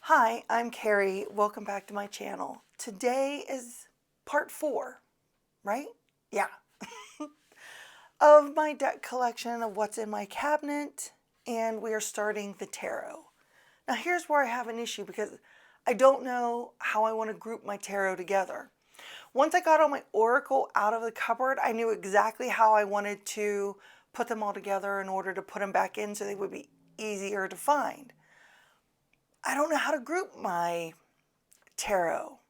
Hi, I'm Carrie. Welcome back to my channel. Today is part 4, right? Yeah. Of my deck collection of what's in my cabinet, and we are starting the tarot. Now here's where I have an issue because I don't know how I want to group my tarot together. Once I got all my oracle out of the cupboard, I knew exactly how I wanted to put them all together in order to put them back in so they would be easier to find. I don't know how to group my tarot.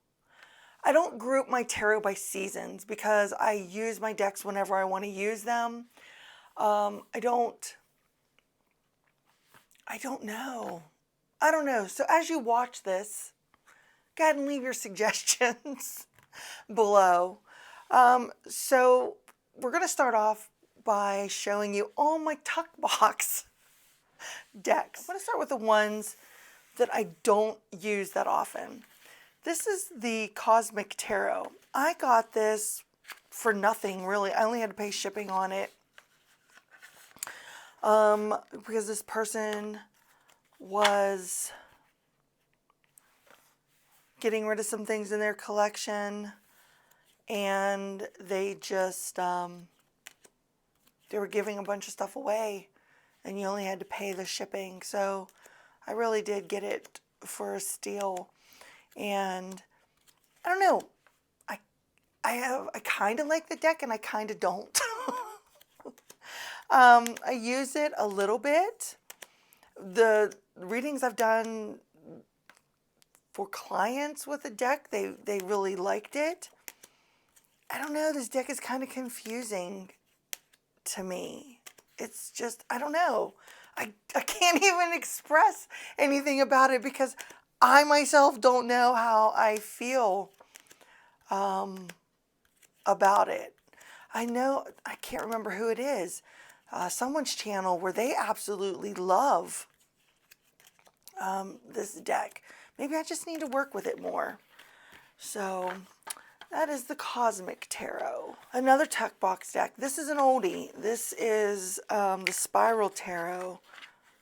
I don't group my tarot by seasons because I use my decks whenever I want to use them. I don't know. I don't know. So as you watch this, go ahead and leave your suggestions below. So we're going to start off by showing you all my tuck box decks. I'm going to start with the ones that I don't use that often. This is the Cosmic Tarot. I got this for nothing, really. I only had to pay shipping on it because this person was getting rid of some things in their collection, and they just they were giving a bunch of stuff away, and you only had to pay the shipping. So I really did get it for a steal. And I don't know, I kind of like the deck and I kind of don't. I use it a little bit. The readings I've done for clients with the deck, they really liked it. I don't know, this deck is kind of confusing to me. It's just, I don't know. I can't even express anything about it because I myself don't know how I feel about it. I know, I can't remember who it is. Someone's channel where they absolutely love this deck. Maybe I just need to work with it more. So that is the Cosmic Tarot. Another tuck box deck. This is an oldie. This is the Spiral Tarot.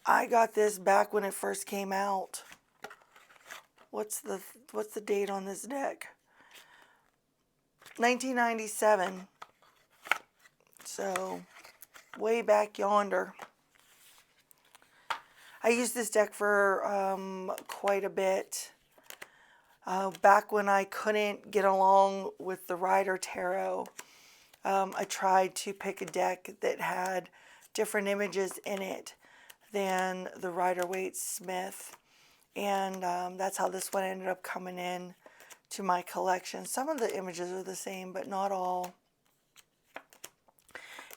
I got this back when it first came out. What's the date on this deck? 1997. So way back yonder. I used this deck for quite a bit. Back when I couldn't get along with the Rider Tarot, I tried to pick a deck that had different images in it than the Rider Waite Smith. And that's how this one ended up coming in to my collection. Some of the images are the same, but not all.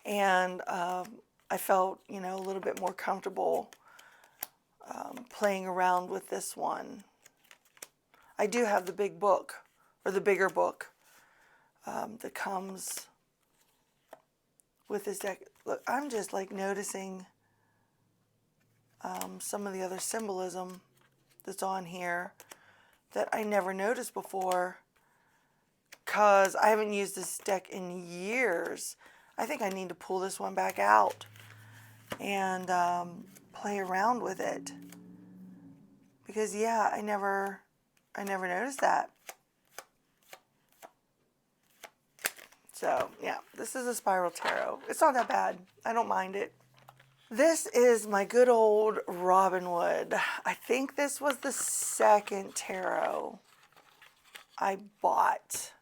And I felt, you know, a little bit more comfortable playing around with this one. I do have the big book, or the bigger book, that comes with this deck. Look, I'm just like noticing some of the other symbolism that's on here that I never noticed before because I haven't used this deck in years. I think I need to pull this one back out and play around with it because yeah, I never noticed that. So yeah, this is a Spiral Tarot. It's not that bad. I don't mind it. This is my good old Robinwood. I think this was the second tarot I bought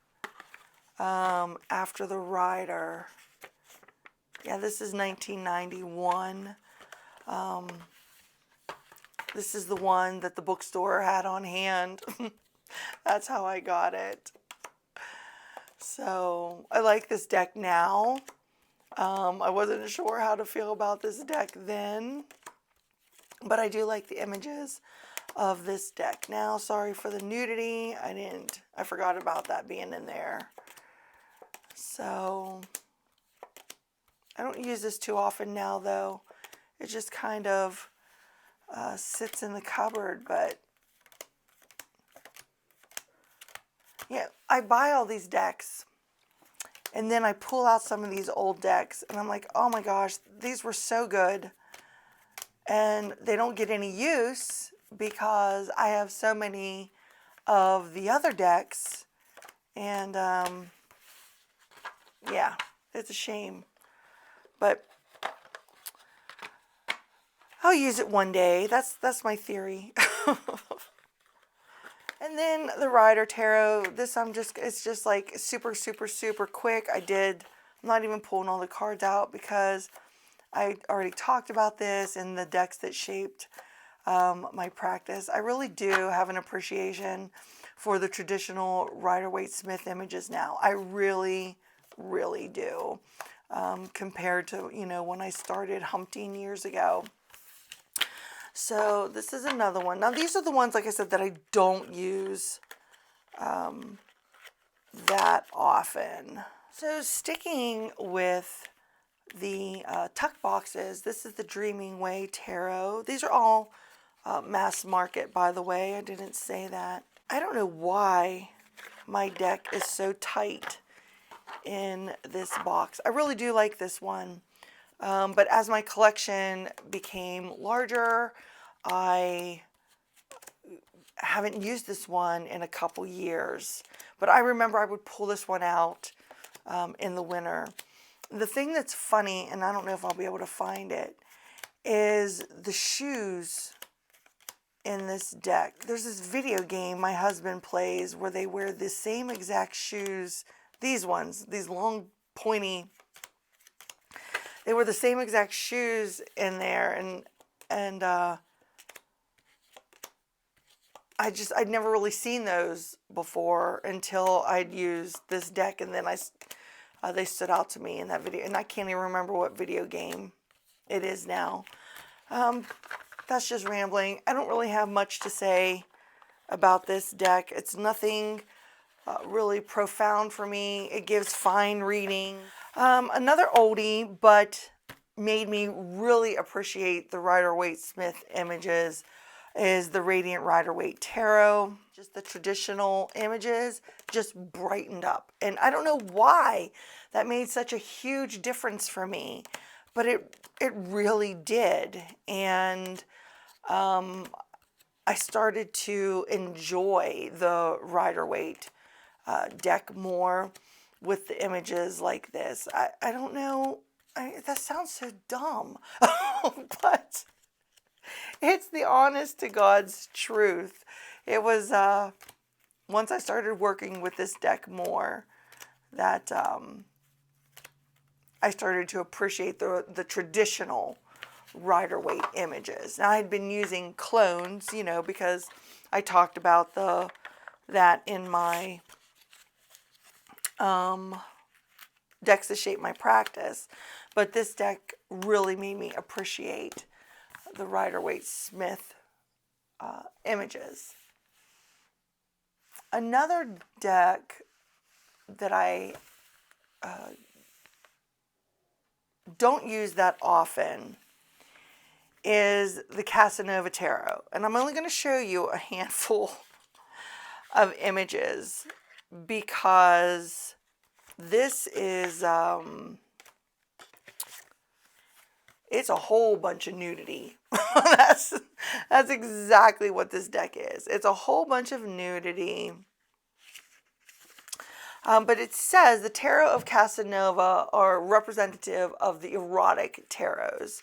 after the Rider. Yeah, this is 1991. This is the one that the bookstore had on hand. That's how I got it. So I like this deck now. I wasn't sure how to feel about this deck then, but I do like the images of this deck. Now, sorry for the nudity. I forgot about that being in there. So I don't use this too often now though. It just kind of sits in the cupboard, but yeah, I buy all these decks. And then I pull out some of these old decks and I'm like, oh my gosh, these were so good. And they don't get any use because I have so many of the other decks, and yeah, it's a shame, but I'll use it one day. That's my theory. And then the Rider Tarot. This it's just like super, super, super quick. I'm not even pulling all the cards out because I already talked about this in the decks that shaped my practice. I really do have an appreciation for the traditional Rider Waite Smith images now. I really, really do. Compared to, when I started humping years ago. So this is another one. Now these are the ones, like I said, that I don't use that often. So sticking with the tuck boxes, this is the Dreaming Way Tarot. These are all mass market, by the way. I didn't say that. I don't know why my deck is so tight in this box. I really do like this one. But as my collection became larger, I haven't used this one in a couple years. But I remember I would pull this one out in the winter. The thing that's funny, and I don't know if I'll be able to find it, is the shoes in this deck. There's this video game my husband plays where they wear the same exact shoes. These ones, these long, pointy, they were the same exact shoes in there, and I'd never really seen those before until I'd used this deck, and then they stood out to me in that video, and I can't even remember what video game it is now. That's just rambling. I don't really have much to say about this deck. It's nothing really profound for me. It gives fine reading. Another oldie, but made me really appreciate the Rider Waite Smith images, is the Radiant Rider Waite Tarot. Just the traditional images just brightened up. And I don't know why that made such a huge difference for me, but it really did. And I started to enjoy the Rider Waite deck more with the images like this. I don't know, that sounds so dumb, but it's the honest to God's truth. It was once I started working with this deck more that I started to appreciate the traditional Rider Waite images. Now I had been using clones, because I talked about that in my decks that shape my practice, but this deck really made me appreciate the Rider Waite Smith images. Another deck that I don't use that often is the Casanova Tarot, and I'm only going to show you a handful of images because this is it's a whole bunch of nudity. that's exactly what this deck is. It's a whole bunch of nudity. But it says the Tarot of Casanova are representative of the erotic tarots.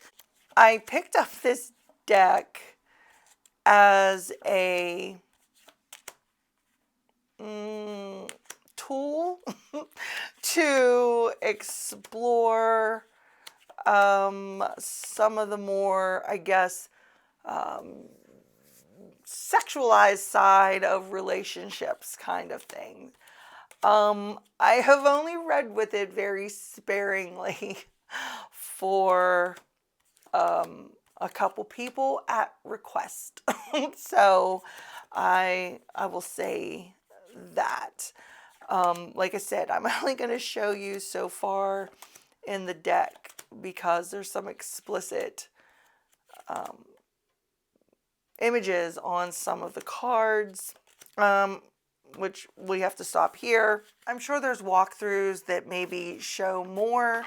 I picked up this deck as a tool to explore some of the more, I guess, sexualized side of relationships kind of thing. I have only read with it very sparingly for a couple people at request. So I will say that. Like I said, I'm only going to show you so far in the deck because there's some explicit images on some of the cards, which we have to stop here. I'm sure there's walkthroughs that maybe show more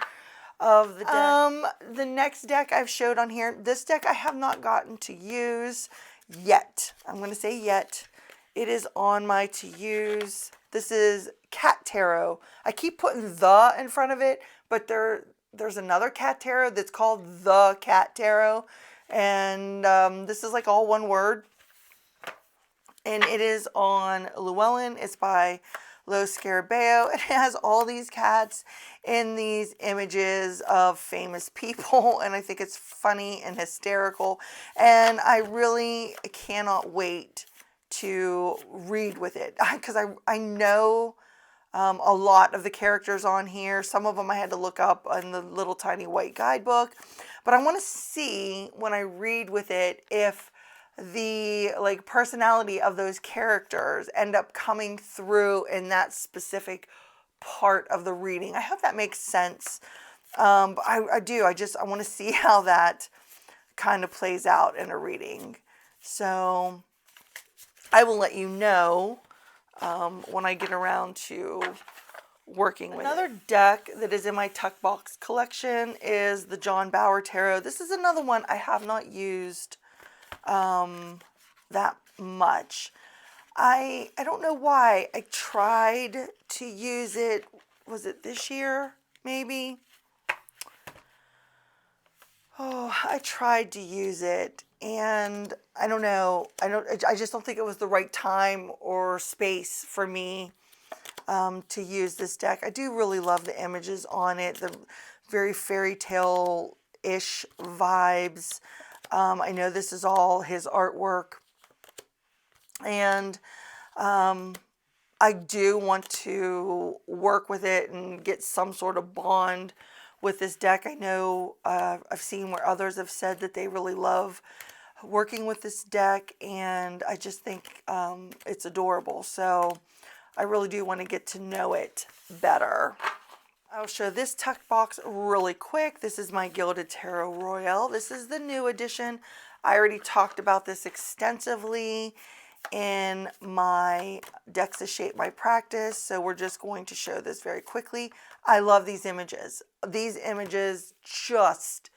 of the deck. The next deck I've showed on here, this deck I have not gotten to use. yet. I'm going to say yet. It is on my to use. This is CatTarot. I keep putting the in front of it, but there's another CatTarot that's called the CatTarot. And this is like all one word. And it is on Llewellyn. It's by Los Scarabeo. It has all these cats in these images of famous people, and I think it's funny and hysterical, and I really cannot wait to read with it, because I know a lot of the characters on here. Some of them I had to look up in the little tiny white guidebook, but I want to see when I read with it if the like personality of those characters end up coming through in that specific part of the reading. I hope that makes sense. But I do. I want to see how that kind of plays out in a reading. So I will let you know when I get around to working with another deck that is in my tuck box collection is the John Bauer Tarot. This is another one I have not used that much. I don't know why. I tried to use it. Was it this year? Maybe. Oh, I tried to use it, and I don't know. I just don't think it was the right time or space for me to use this deck. I do really love the images on it. The very fairy tale-ish vibes. I know this is all his artwork, and I do want to work with it and get some sort of bond with this deck. I know I've seen where others have said that they really love working with this deck, and I just think it's adorable. So I really do want to get to know it better. I'll show this tuck box really quick. This is my Gilded Tarot Royale. This is the new edition. I already talked about this extensively in my Decks to Shape My Practice, so we're just going to show this very quickly. I love these images. These images just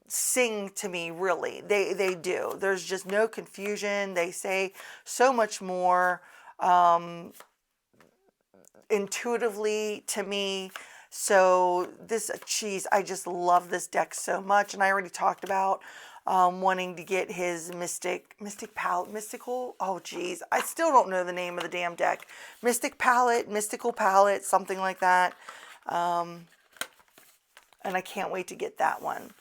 sing to me, really. They do. There's just no confusion. They say so much more intuitively to me. So this, geez, I just love this deck so much. And I already talked about wanting to get his mystical, oh geez, I still don't know the name of the damn deck. Mystical palette, something like that. And I can't wait to get that one.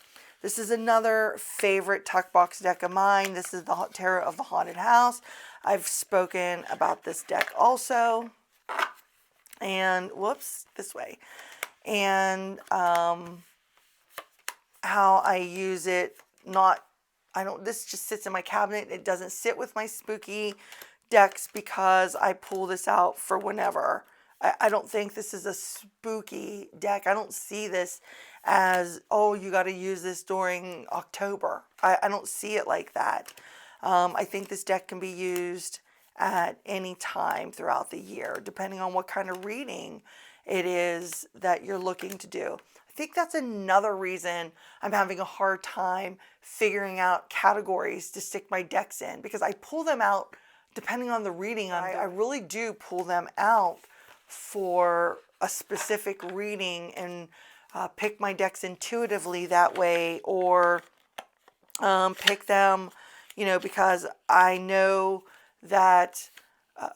This is another favorite tuck box deck of mine. This is the Tarot of the Haunted House. I've spoken about this deck also. And whoops, this way. And how I use it. This just sits in my cabinet. It doesn't sit with my spooky decks because I pull this out for whenever. I don't think this is a spooky deck. I don't see this as, oh, you got to use this during October. I don't see it like that. I think this deck can be used at any time throughout the year, depending on what kind of reading it is that you're looking to do. I think that's another reason I'm having a hard time figuring out categories to stick my decks in, because I pull them out depending on the reading. I really do pull them out for a specific reading and pick my decks intuitively that way, or pick them, because I know that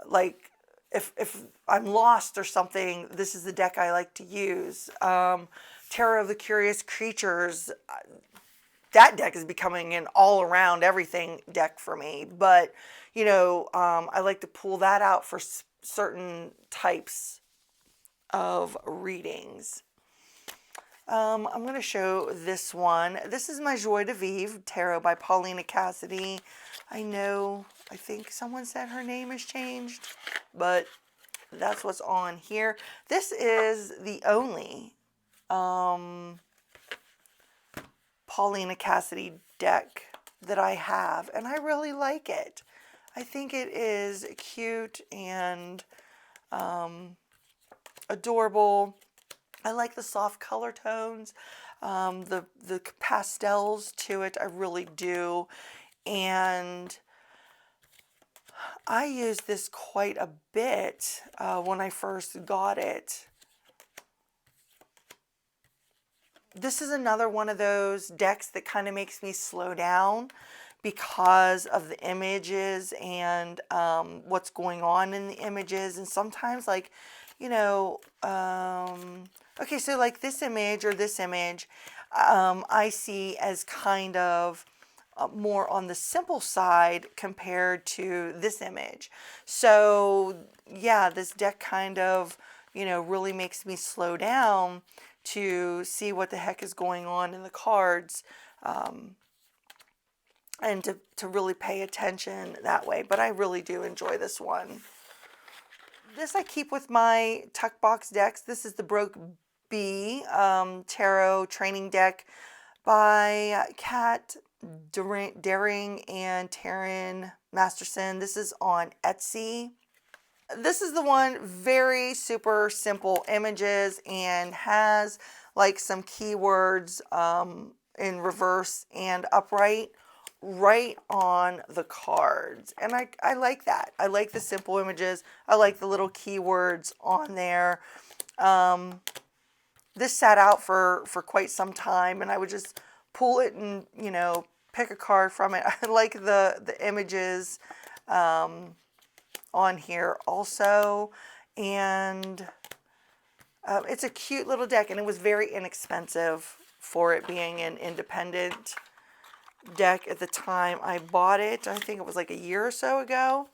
like if I'm lost or something, this is the deck I like to use. Tarot of the Curious Creatures, that deck is becoming an all-around everything deck for me. But, I like to pull that out for certain types of readings. I'm going to show this one. This is my Joie de Vivre Tarot by Paulina Cassidy. I think someone said her name has changed, but that's what's on here. This is the only Paulina Cassidy deck that I have, and I really like it. I think it is cute and adorable. I like the soft color tones, the pastels to it. I really do. And I used this quite a bit when I first got it. This is another one of those decks that kind of makes me slow down because of the images and what's going on in the images. And sometimes, like, you know, okay, so like this image or this image, I see as kind of more on the simple side compared to this image. So yeah, this deck kind of, you know, really makes me slow down to see what the heck is going on in the cards, and to really pay attention that way. But I really do enjoy this one. This I keep with my tuck box decks. This is the Broke Bee Tarot Training Deck by Kat Daring and Taryn Masterson. This is on Etsy. This is the one, very super simple images and has like some keywords in reverse and upright right on the cards. And I like that. I like the simple images. I like the little keywords on there. This sat out for quite some time, and I would just pull it and, you know, pick a card from it. I like the images on here also, and it's a cute little deck, and it was very inexpensive for it being an independent deck at the time I bought it. I think it was like a year or so ago.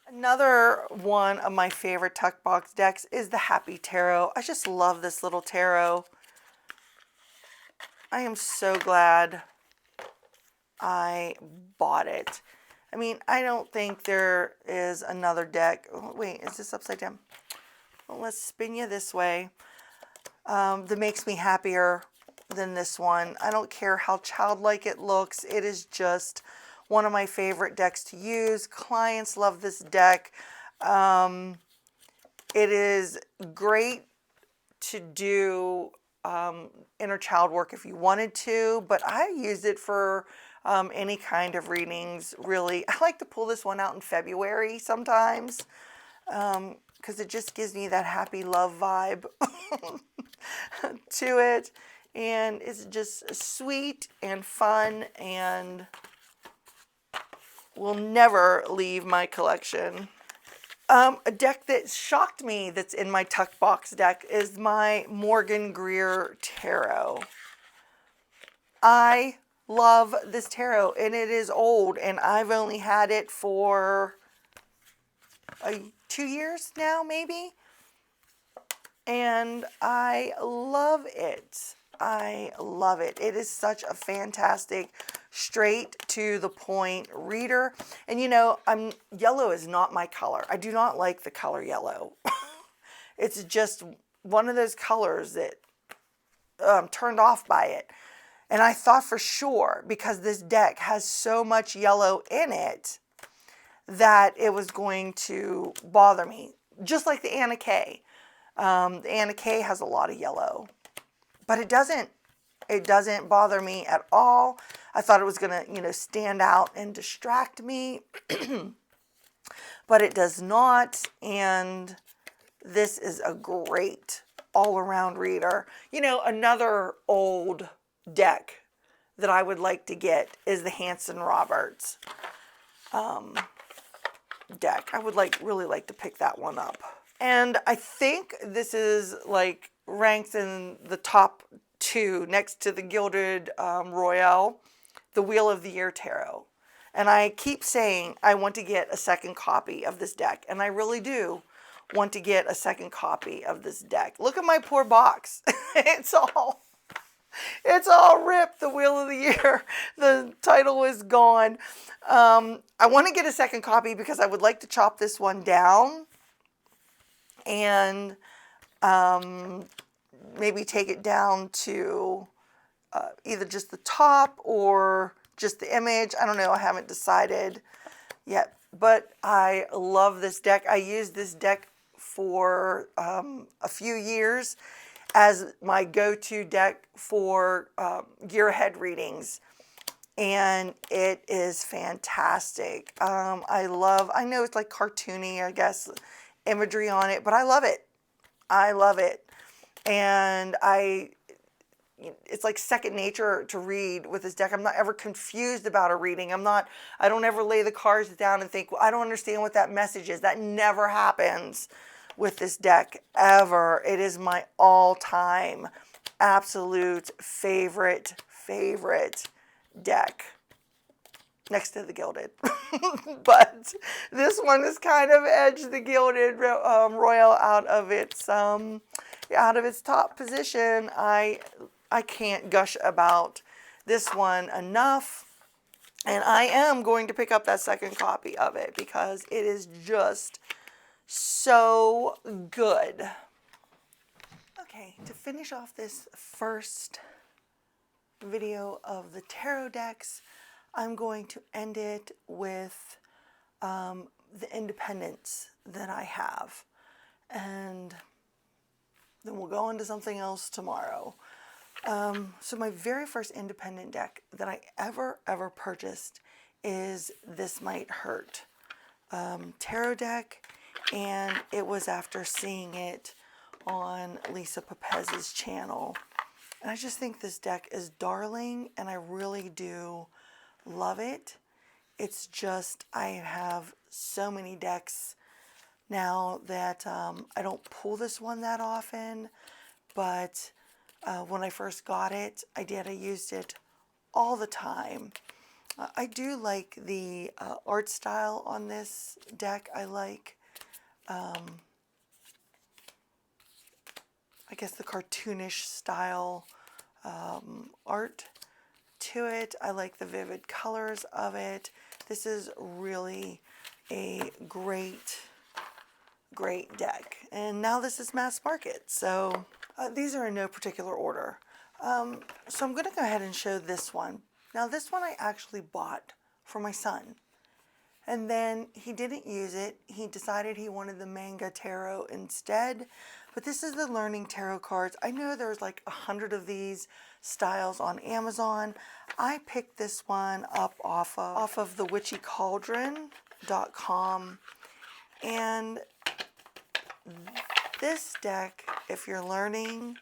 Another one of my favorite tuck box decks is the Happy Tarot. I just love this little tarot. I am so glad I bought it. I mean, I don't think there is another deck. Oh, wait, is this upside down? Well, let's spin you this way. That makes me happier than this one. I don't care how childlike it looks. It is just one of my favorite decks to use. Clients love this deck. It is great to do inner child work if you wanted to, but I use it for any kind of readings, really. I like to pull this one out in February sometimes because it just gives me that happy love vibe to it. And it's just sweet and fun and will never leave my collection. A deck that shocked me that's in my tuck box deck is my Morgan Greer Tarot. I love this tarot, and it is old, and I've only had it for 2 years now, maybe. And I love it. I love it. It is such a fantastic, straight to the point reader. And you know, yellow is not my color. I do not like the color yellow. It's just one of those colors that I'm turned off by it. And I thought for sure, because this deck has so much yellow in it, that it was going to bother me. Just like the Anna Kay. The Anna Kay has a lot of yellow. But it doesn't. It doesn't bother me at all. I thought it was going to, you know, stand out and distract me. But it does not. And this is a great all-around reader. You know, another old deck that I would like to get is the Hansen Roberts deck. I would really like to pick that one up. And I think this is like ranked in the top 2 next to the Gilded Royale, the Wheel of the Year Tarot. And I keep saying I want to get a second copy of this deck, and I really do want to get a second copy of this deck. Look at my poor box. It's all ripped, the Wheel of the Year. The title is gone. I want to get a second copy because I would like to chop this one down and maybe take it down to either just the top or just the image. I don't know. I haven't decided yet. But I love this deck. I used this deck for a few years as my go-to deck for year ahead readings. and it is fantastic. I know it's like cartoony, I guess, imagery on it, but I love it. I love it. And it's like second nature to read with this deck. I'm not ever confused about a reading. I don't ever lay the cards down and think, well, I don't understand what that message is. That never happens with this deck ever. It is my all-time absolute favorite deck, next to the Gilded. But this one has kind of edged the Gilded Royale out of its top position. I can't gush about this one enough, and I am going to pick up that second copy of it because it is just so good. Okay, to finish off this first video of the tarot decks, I'm going to end it with the independents that I have, and then we'll go into something else tomorrow. So my very first independent deck that I ever purchased is This Might Hurt tarot deck, and it was after seeing it on Lisa Pepez's channel. And I just think this deck is darling, and I really do love it. It's just, I have so many decks now that I don't pull this one that often, but when I first got it, I used it all the time. I do like the art style on this deck. I like, I guess, the cartoonish style art to it. I like the vivid colors of it. This is really a great deck. And now this is mass market. So these are in no particular order. So I'm going to go ahead and show this one. Now this one I actually bought for my son. And then he didn't use it. He decided he wanted the manga tarot instead. But this is the Learning Tarot cards. I know there's like 100 of these styles on Amazon. I picked this one up off of the witchycauldron.com. And this deck, if you're learning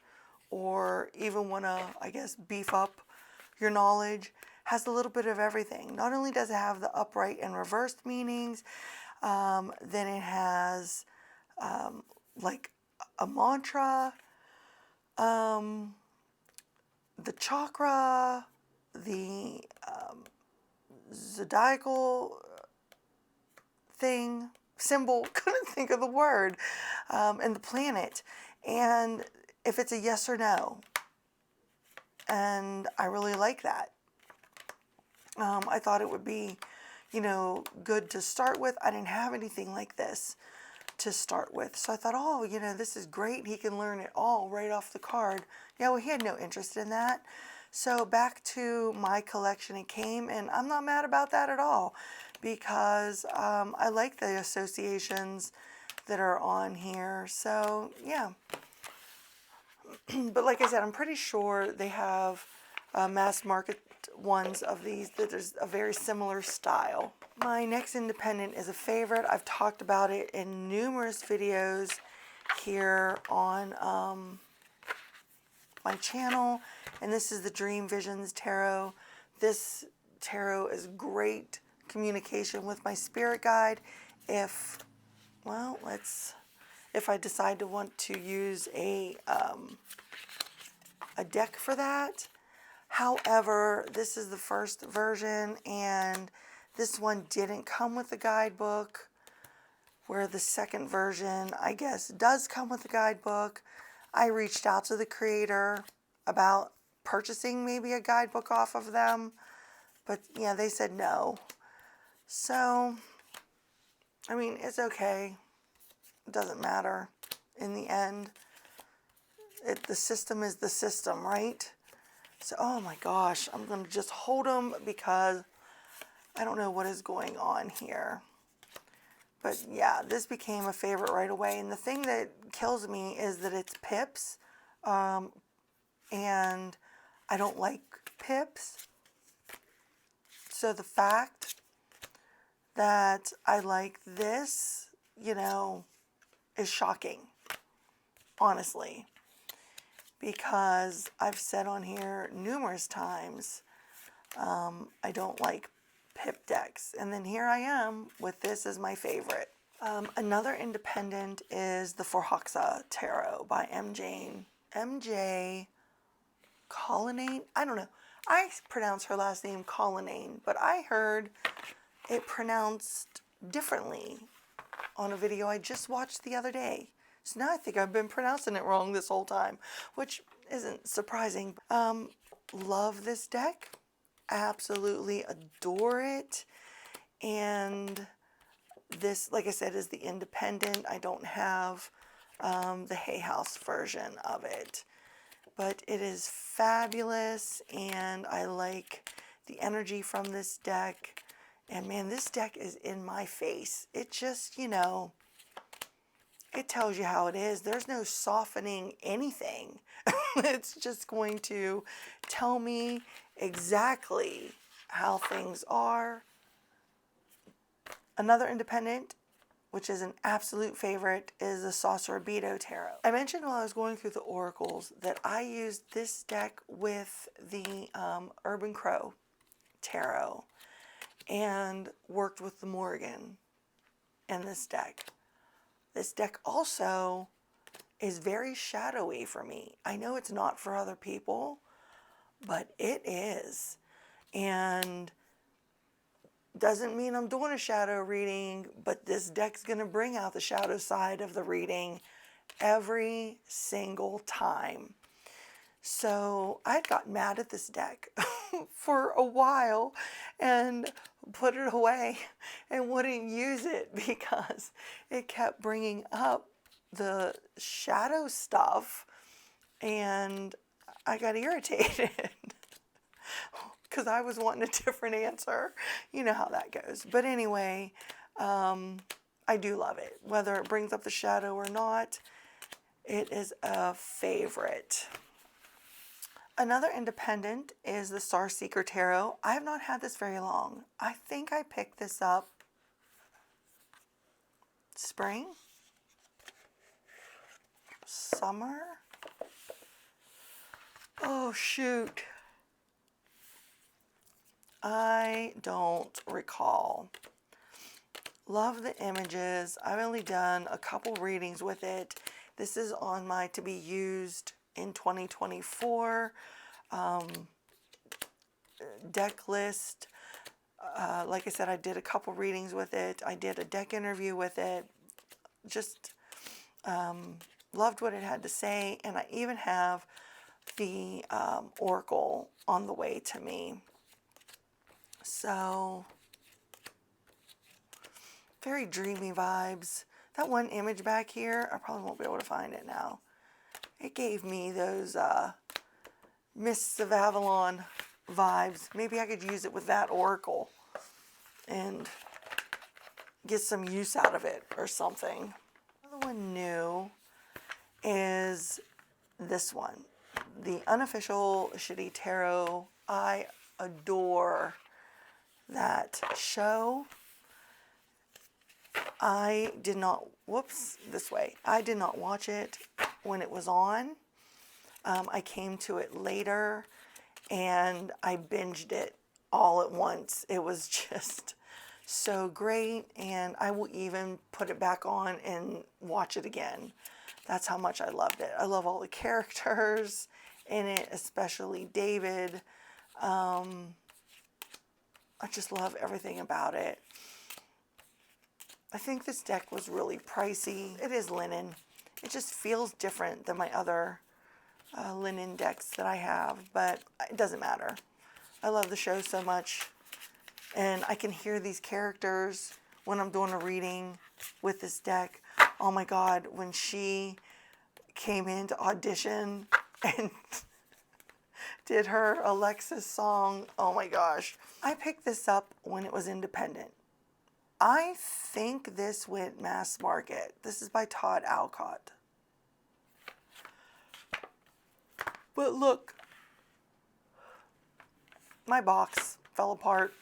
or even want to, I guess, beef up your knowledge, has a little bit of everything. Not only does it have the upright and reversed meanings, then it has like a mantra, the chakra, the zodiacal symbol, couldn't think of the word, and the planet, and if it's a yes or no. And I really like that. I thought it would be, good to start with. I didn't have anything like this to start with. So I thought, oh, this is great. He can learn it all right off the card. Yeah, well, he had no interest in that. So back to my collection it came, and I'm not mad about that at all because I like the associations that are on here. So, yeah. But like I said, I'm pretty sure they have mass market ones of these that is a very similar style. My next independent is a favorite. I've talked about it in numerous videos here on my channel, and this is the Dream Visions Tarot. This tarot is great communication with my spirit guide if I decide to want to use a deck for that. However, this is the first version, and this one didn't come with the guidebook, where the second version, I guess, does come with the guidebook. I reached out to the creator about purchasing maybe a guidebook off of them, but yeah, they said no. So, I mean, it's okay. It doesn't matter in the end. The system is the system, right? So, oh my gosh, I'm going to just hold them because I don't know what is going on here. But yeah, this became a favorite right away. And the thing that kills me is that it's pips. And I don't like pips. So the fact that I like this, you know, is shocking, honestly, because I've said on here numerous times, I don't like pip decks. And then here I am with this as my favorite. Another independent is the Forhaxa Tarot by MJ Collinane. I don't know. I pronounce her last name Collinane, but I heard it pronounced differently on a video I just watched the other day. So now I think I've been pronouncing it wrong this whole time, which isn't surprising. Love this deck. Absolutely adore it. And this, like I said, is the independent. I don't have the Hay House version of it. But it is fabulous, and I like the energy from this deck. And man, this deck is in my face. It just, you know, it tells you how it is. There's no softening anything. It's just going to tell me exactly how things are. Another independent, which is an absolute favorite, is the Sasuraibito Tarot. I mentioned while I was going through the oracles that I used this deck with the Urban Crow Tarot and worked with the Morgan in this deck. This deck also is very shadowy for me. I know it's not for other people, but it is. And doesn't mean I'm doing a shadow reading, but this deck's going to bring out the shadow side of the reading every single time. So I got mad at this deck for a while and put it away and wouldn't use it because it kept bringing up the shadow stuff, and I got irritated because I was wanting a different answer. You know how that goes. But anyway, I do love it. Whether it brings up the shadow or not, it is a favorite. Another independent is the Starseeker Tarot. I have not had this very long. I think I picked this up spring, summer. Oh, shoot. I don't recall. Love the images. I've only done a couple readings with it. This is on my to be used in 2024 deck list. Like I said, I did a couple readings with it. I did a deck interview with it. Just loved what it had to say. And I even have the oracle on the way to me. So, very dreamy vibes. That one image back here, I probably won't be able to find it now. It gave me those Mists of Avalon vibes. Maybe I could use it with that oracle and get some use out of it or something. Another one new is this one. The Unofficial Schitty Tarot. I adore that show. I did not, I did not watch it when it was on. I came to it later and I binged it all at once. It was just so great, and I will even put it back on and watch it again. That's how much I loved it. I love all the characters in it, especially David. I just love everything about it. I think this deck was really pricey. It is linen. It just feels different than my other linen decks that I have, but it doesn't matter. I love the show so much, and I can hear these characters when I'm doing a reading with this deck. Oh my God, when she came in to audition and did her Alexis song, oh my gosh. I picked this up when it was independent. I think this went mass market. This is by Todd Alcott. But look, my box fell apart.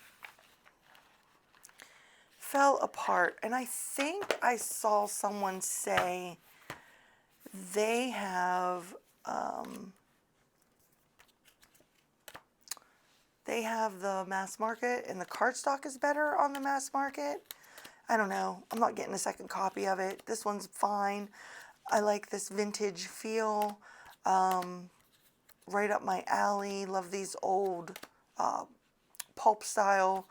fell apart, and I think I saw someone say they have the mass market, and the cardstock is better on the mass market. I don't know. I'm not getting a second copy of it. This one's fine. I like this vintage feel. Right up my alley. Love these old pulp style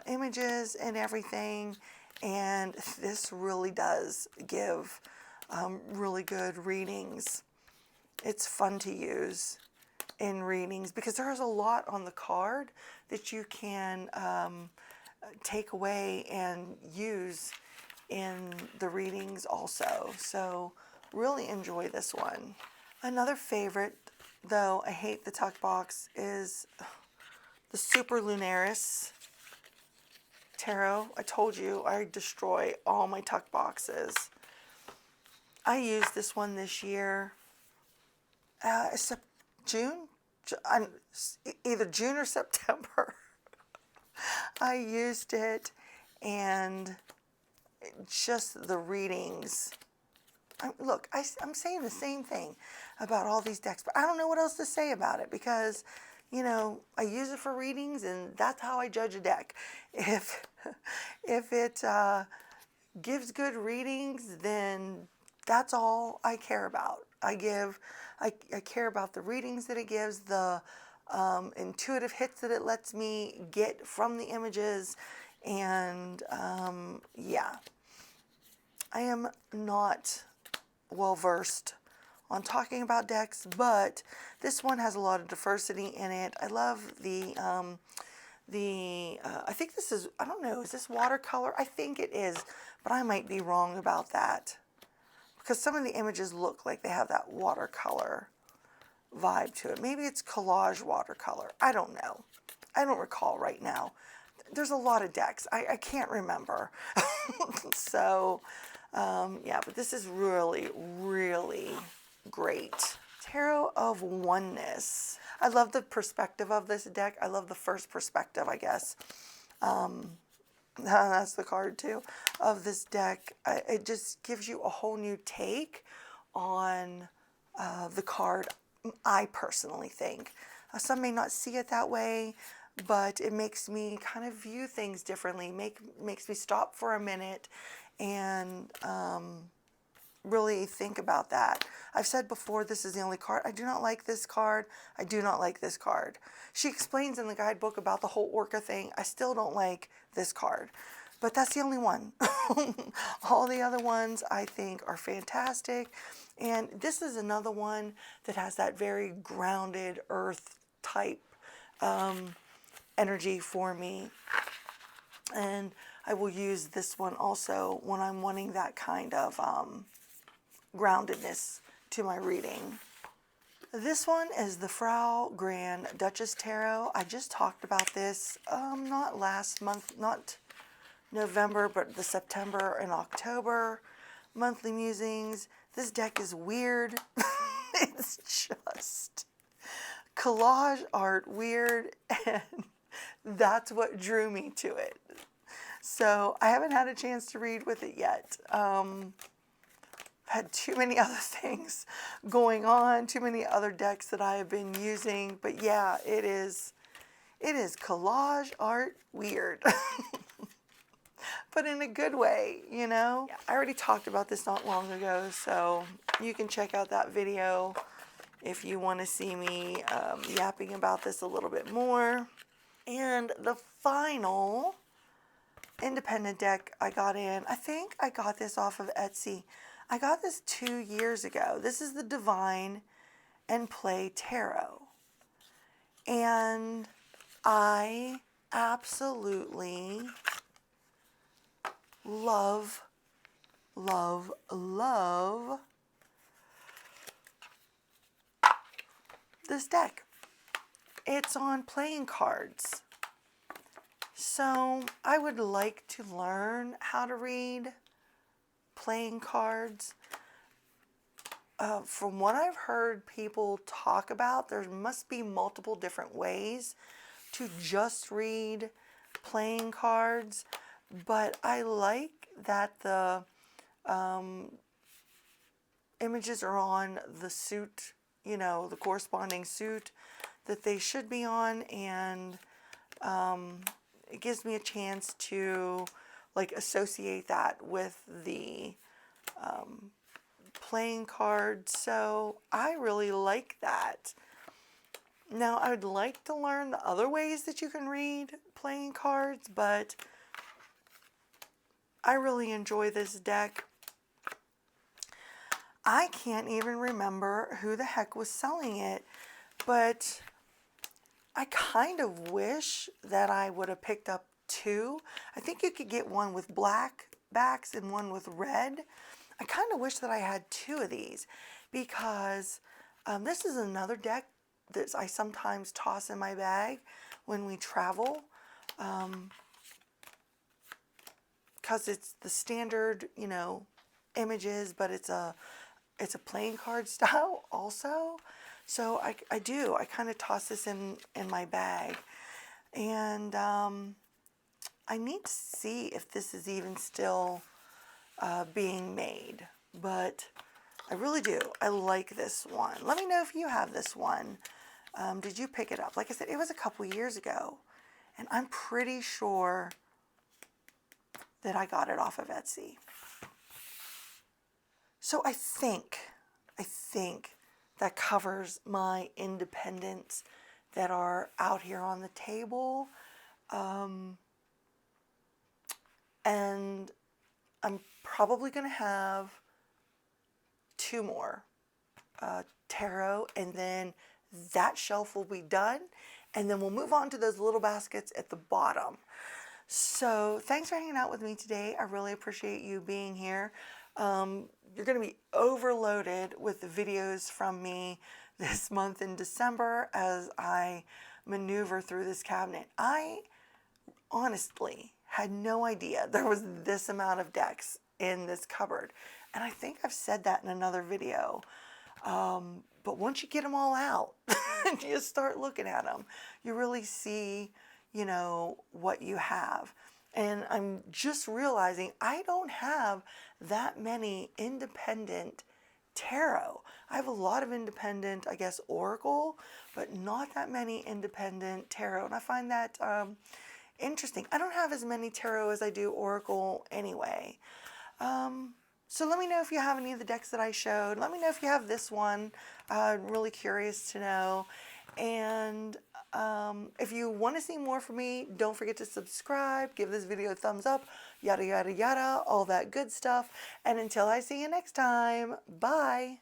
images and everything. And this really does give really good readings. It's fun to use in readings because there's a lot on the card that you can take away and use in the readings also. So really enjoy this one. Another favorite, though I hate the tuck box, is the Superlunaris Tarot. I told you I destroy all my tuck boxes. I used this one this year, June, either June or September. I used it, and just the readings. Look, I'm saying the same thing about all these decks, but I don't know what else to say about it because, you know, I use it for readings, and that's how I judge a deck. If it gives good readings, then that's all I care about. I care about the readings that it gives, the intuitive hits that it lets me get from the images, and yeah. I am not well versed on talking about decks, but this one has a lot of diversity in it. I love the I think this is, I don't know, is this watercolor? I think it is, but I might be wrong about that because some of the images look like they have that watercolor vibe to it. Maybe it's collage watercolor. I don't know. I don't recall right now. There's a lot of decks. I can't remember. So, yeah, but this is really, really great. Tarot of Oneness. I love the perspective of this deck. I love the first perspective, I guess. That's the card too of this deck. It just gives you a whole new take on the card, I personally think. Some may not see it that way, but it makes me kind of view things differently, makes me stop for a minute and really think about that. I've said before, this is the only card. I do not like this card. I do not like this card. She explains in the guidebook about the whole orca thing. I still don't like this card, but that's the only one. All the other ones I think are fantastic. And this is another one that has that very grounded earth type energy for me. And I will use this one also when I'm wanting that kind of groundedness to my reading. This one is the Frau Grande Duchess Tarot. I just talked about this not last month, not November, but the September and October monthly musings. This deck is weird. It's just collage art weird, and that's what drew me to it. So I haven't had a chance to read with it yet. Had too many other things going on, too many other decks that I have been using. But yeah, it is collage art weird. But in a good way, you know? Yeah. I already talked about this not long ago, so you can check out that video if you want to see me yapping about this a little bit more. And the final independent deck I got in, I think I got this off of Etsy. I got this 2 years ago. This is the Divine and Play Tarot. And I absolutely love, love, love this deck. It's on playing cards. So I would like to learn how to read playing cards. From what I've heard people talk about, there must be multiple different ways to just read playing cards. but I like that the images are on the suit, you know, the corresponding suit that they should be on, and it gives me a chance to like associate that with the playing cards. So I really like that. Now I would like to learn the other ways that you can read playing cards, but I really enjoy this deck. I can't even remember who the heck was selling it, but I kind of wish that I would have picked up two. I think you could get one with black backs and one with red. I kind of wish that I had two of these, because this is another deck that I sometimes toss in my bag when we travel, because it's the standard, you know, images, but it's a playing card style also. So I kind of toss this in my bag, and I need to see if this is even still being made, but I really do. I like this one. Let me know if you have this one. Did you pick it up? Like I said, it was a couple years ago, and I'm pretty sure that I got it off of Etsy. So I think that covers my independents that are out here on the table. And I'm probably going to have two more tarot, and then that shelf will be done, and then we'll move on to those little baskets at the bottom. So thanks for hanging out with me today. I really appreciate you being here. You're going to be overloaded with the videos from me this month in December as I maneuver through this cabinet. I honestly had no idea there was this amount of decks in this cupboard, and I think I've said that in another video. But once you get them all out and you start looking at them, you really see, you know, what you have. And I'm just realizing I don't have that many independent tarot. I have a lot of independent, I guess, oracle, but not that many independent tarot. And I find that interesting. I don't have as many tarot as I do oracle anyway. So let me know if you have any of the decks that I showed. Let me know if you have this one. I'm really curious to know. And if you want to see more from me, don't forget to subscribe, give this video a thumbs up, yada, yada, yada, all that good stuff. And until I see you next time, bye.